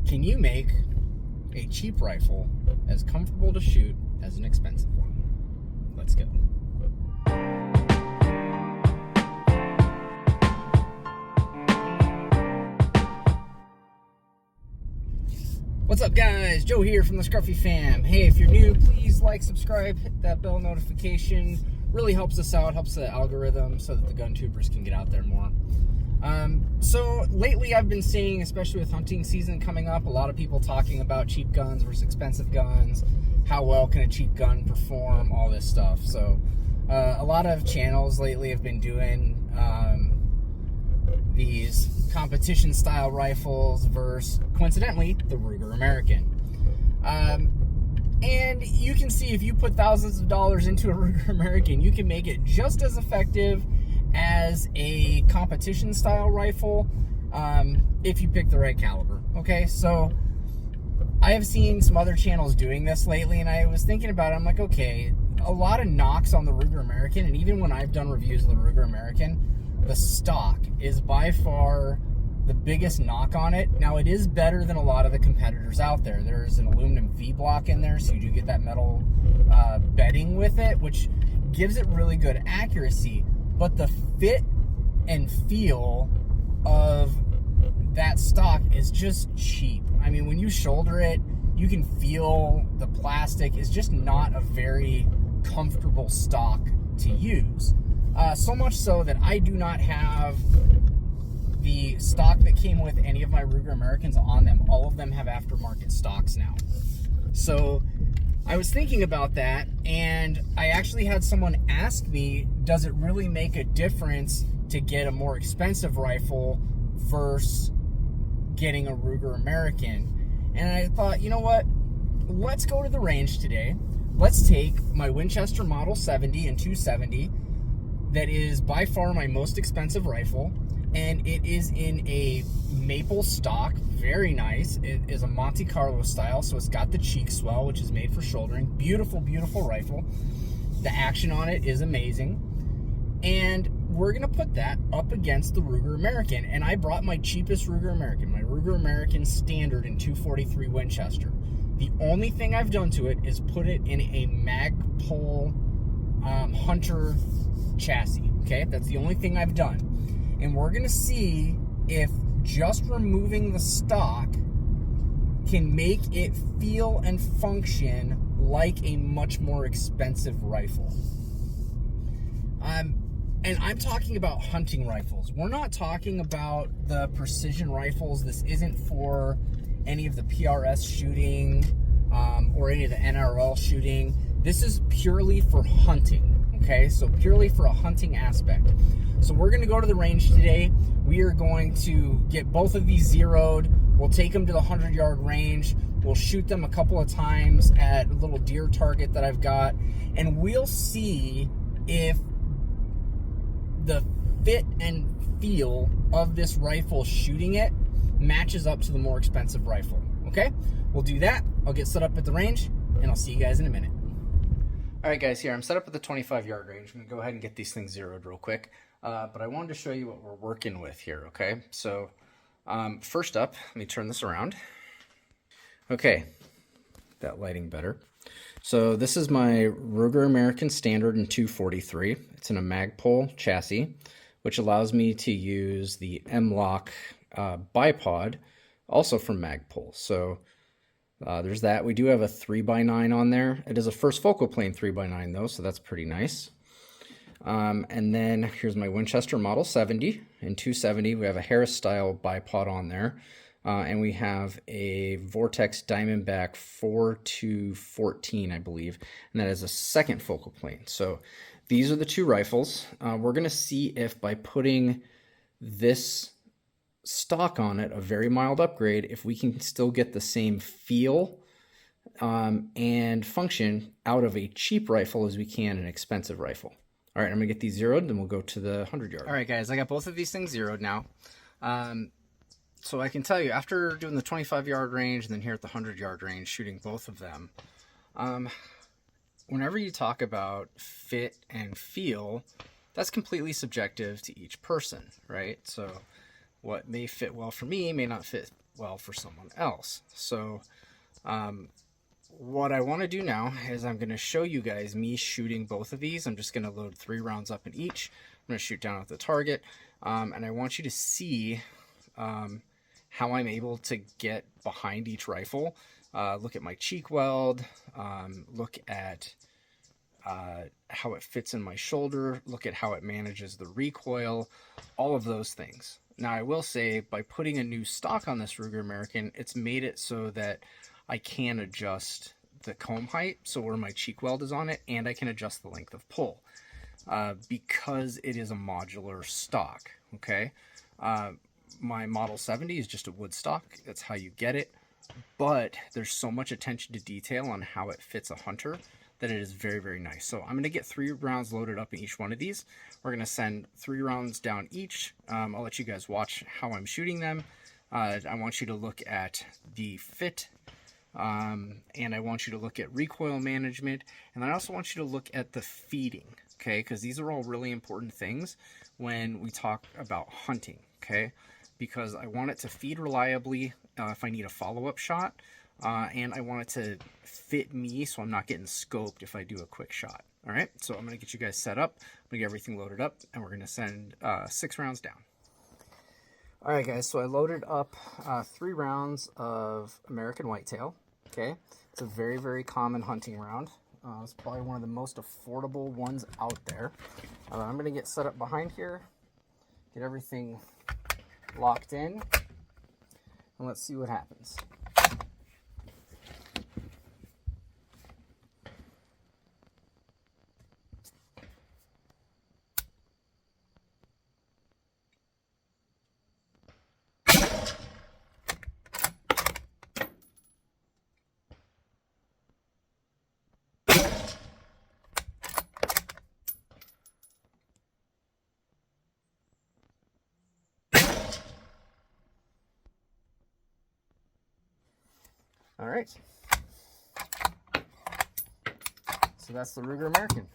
Can you make a cheap rifle as comfortable to shoot as an expensive one? Let's go. What's up, guys? Joe here from the Scruffy Fam. Hey, if you're new, please like, subscribe, hit that bell notification. Really helps us out, helps the algorithm so that the gun tubers can get out there more. So lately I've been seeing, especially with hunting season coming up, a lot of people talking about cheap guns versus expensive guns. How well can a cheap gun perform? All this stuff. So a lot of channels lately have been doing these competition style rifles versus, coincidentally, the Ruger American. And you can see if you put thousands of dollars into a Ruger American, you can make it just as effective as a competition style rifle if you pick the right caliber. Okay, so I have seen some other channels doing this lately, and I was thinking about it. I'm like, okay, a lot of knocks on the Ruger American, and even when I've done reviews of the Ruger American, the stock is by far the biggest knock on it. Now, it is better than a lot of the competitors out there. There's an aluminum V-block in there, so you do get that metal bedding with it, which gives it really good accuracy. But the fit and feel of that stock is just cheap. I mean, when you shoulder it, you can feel the plastic is just not a very comfortable stock to use. So much so that I do not have the stock that came with any of my Ruger Americans on them. All of them have aftermarket stocks now. So I was thinking about that, and I actually had someone ask me, does it really make a difference to get a more expensive rifle versus getting a Ruger American? And I thought, you know what? Let's go to the range today. Let's take my Winchester Model 70 and 270. That is by far my most expensive rifle, and it is in a maple stock. Very nice. It is a Monte Carlo style, so it's got the cheek swell, which is made for shouldering. Beautiful, beautiful rifle. The action on it is amazing. And we're going to put that up against the Ruger American. And I brought my cheapest Ruger American, my Ruger American Standard in 243 Winchester. The only thing I've done to it is put it in a Magpul Hunter chassis. Okay, that's the only thing I've done. And we're going to see if just removing the stock can make it feel and function like a much more expensive rifle. And I'm talking about hunting rifles. We're not talking about the precision rifles. This isn't for any of the PRS shooting or any of the NRL shooting. This is purely for hunting, okay? So purely for a hunting aspect. So we're going to go to the range today. We are going to get both of these zeroed. We'll take them to the 100-yard range. We'll shoot them a couple of times at a little deer target that I've got, and we'll see if the fit and feel of this rifle shooting it matches up to the more expensive rifle. Okay, we'll do that. I'll get set up at the range, and I'll see you guys in a minute. All right, guys, here I'm set up at the 25-yard range. I'm gonna go ahead and get these things zeroed real quick, but I wanted to show you what we're working with here. Okay, so first up, let me turn this around. Okay, that lighting better. So this is my Ruger American Standard in 243. It's in a Magpul chassis, which allows me to use the M-LOK bipod, also from Magpul. So there's that. We do have a 3x9 on there. It is a first focal plane 3x9 though, so that's pretty nice. And then here's my Winchester Model 70 and 270. We have a Harris style bipod on there. And we have a Vortex Diamondback 4-14, I believe, and that is a second focal plane. So these are the two rifles. We're going to see if by putting this stock on it, a very mild upgrade, if we can still get the same feel and function out of a cheap rifle as we can an expensive rifle. All right, I'm going to get these zeroed, then we'll go to the 100-yard. All right, guys, I got both of these things zeroed now. So I can tell you, after doing the 25-yard range and then here at the 100-yard range, shooting both of them, whenever you talk about fit and feel, that's completely subjective to each person, right? So what may fit well for me may not fit well for someone else. So what I want to do now is I'm going to show you guys me shooting both of these. I'm just going to load 3 rounds up in each. I'm going to shoot down at the target, and I want you to see how I'm able to get behind each rifle. Look at my cheek weld, look at how it fits in my shoulder, look at how it manages the recoil, all of those things. Now I will say, by putting a new stock on this Ruger American, it's made it so that I can adjust the comb height, so where my cheek weld is on it, and I can adjust the length of pull because it is a modular stock. Okay, my Model 70 is just a wood stock. That's how you get it, but there's so much attention to detail on how it fits a hunter that it is very, very nice. So I'm going to get 3 rounds loaded up in each one of these. We're going to send 3 rounds down each. I'll let you guys watch how I'm shooting them. I want you to look at the fit, and I want you to look at recoil management, and I also want you to look at the feeding, okay? Because these are all really important things when we talk about hunting, okay? Because I want it to feed reliably if I need a follow-up shot, and I want it to fit me so I'm not getting scoped if I do a quick shot. All right, so I'm going to get you guys set up. I'm going to get everything loaded up, and we're going to send 6 rounds down. All right, guys, so I loaded up 3 rounds of American Whitetail. Okay, it's a very, very common hunting round. It's probably one of the most affordable ones out there. I'm going to get set up behind here, get everything locked in, and let's see what happens. All right, so that's the Ruger American.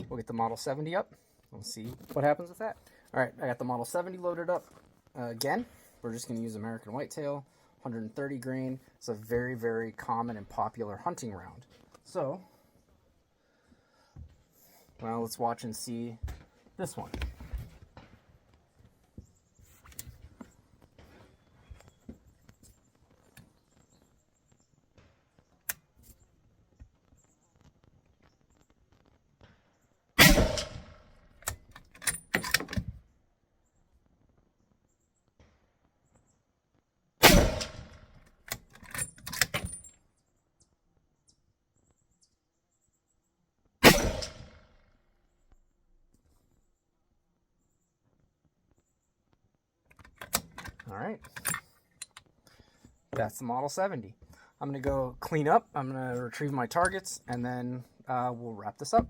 We'll get the Model 70 up. We'll see what happens with that. All right, I got the Model 70 loaded up. Again, we're just going to use American Whitetail, 130 grain. It's a very, very common and popular hunting round. So, well, let's watch and see this one. All right, that's the Model 70. I'm going to go clean up, I'm going to retrieve my targets, and then we'll wrap this up.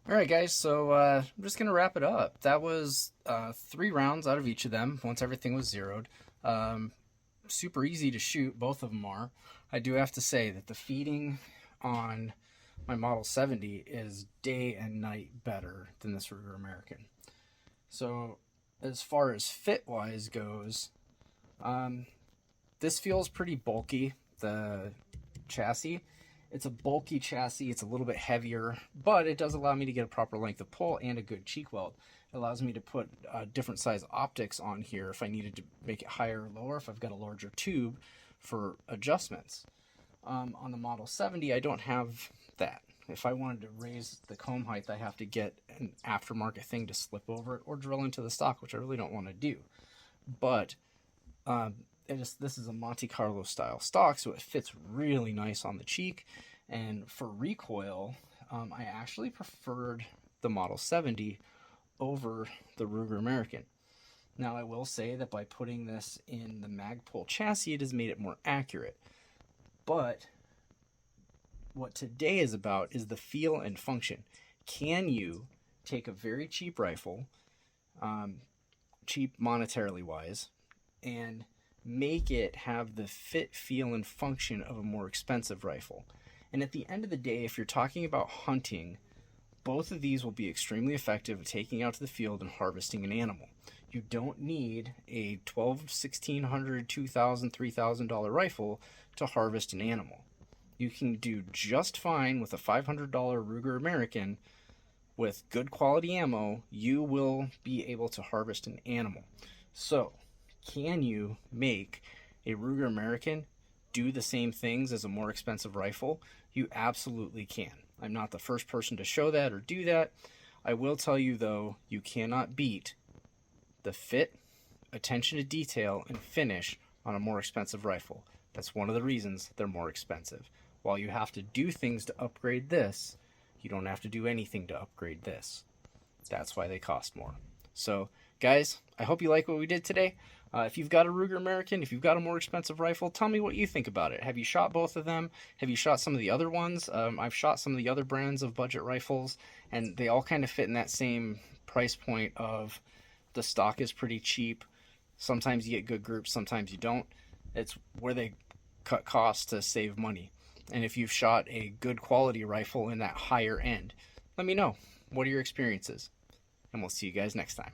All right, guys, so I'm just going to wrap it up. That was 3 rounds out of each of them once everything was zeroed. Super easy to shoot, both of them are. I do have to say that the feeding on my Model 70 is day and night better than this Ruger American. So as far as fit-wise goes, this feels pretty bulky, the chassis. It's a bulky chassis, it's a little bit heavier, but it does allow me to get a proper length of pull and a good cheek weld. It allows me to put different size optics on here if I needed to make it higher or lower, if I've got a larger tube for adjustments. On the Model 70, I don't have that. If I wanted to raise the comb height, I have to get an aftermarket thing to slip over it or drill into the stock, which I really don't want to do. But this is a Monte Carlo style stock, so it fits really nice on the cheek. And for recoil, I actually preferred the Model 70 over the Ruger American. Now I will say that by putting this in the Magpul chassis, it has made it more accurate. But what today is about is the feel and function. Can you take a very cheap rifle, cheap monetarily wise, and make it have the fit, feel, and function of a more expensive rifle? And at the end of the day, if you're talking about hunting, both of these will be extremely effective at taking out to the field and harvesting an animal. You don't need a $1,200, $1,600, $2,000, $3,000 rifle to harvest an animal. You can do just fine with a $500 Ruger American. With good quality ammo, you will be able to harvest an animal. So, can you make a Ruger American do the same things as a more expensive rifle? You absolutely can. I'm not the first person to show that or do that. I will tell you though, you cannot beat the fit, attention to detail, and finish on a more expensive rifle. That's one of the reasons they're more expensive. While you have to do things to upgrade this, you don't have to do anything to upgrade this. That's why they cost more. So, guys, I hope you like what we did today. If you've got a Ruger American, if you've got a more expensive rifle, tell me what you think about it. Have you shot both of them? Have you shot some of the other ones? I've shot some of the other brands of budget rifles, and they all kind of fit in that same price point of the stock is pretty cheap. Sometimes you get good groups, sometimes you don't. It's where they cut costs to save money. And if you've shot a good quality rifle in that higher end, let me know. What are your experiences? And we'll see you guys next time.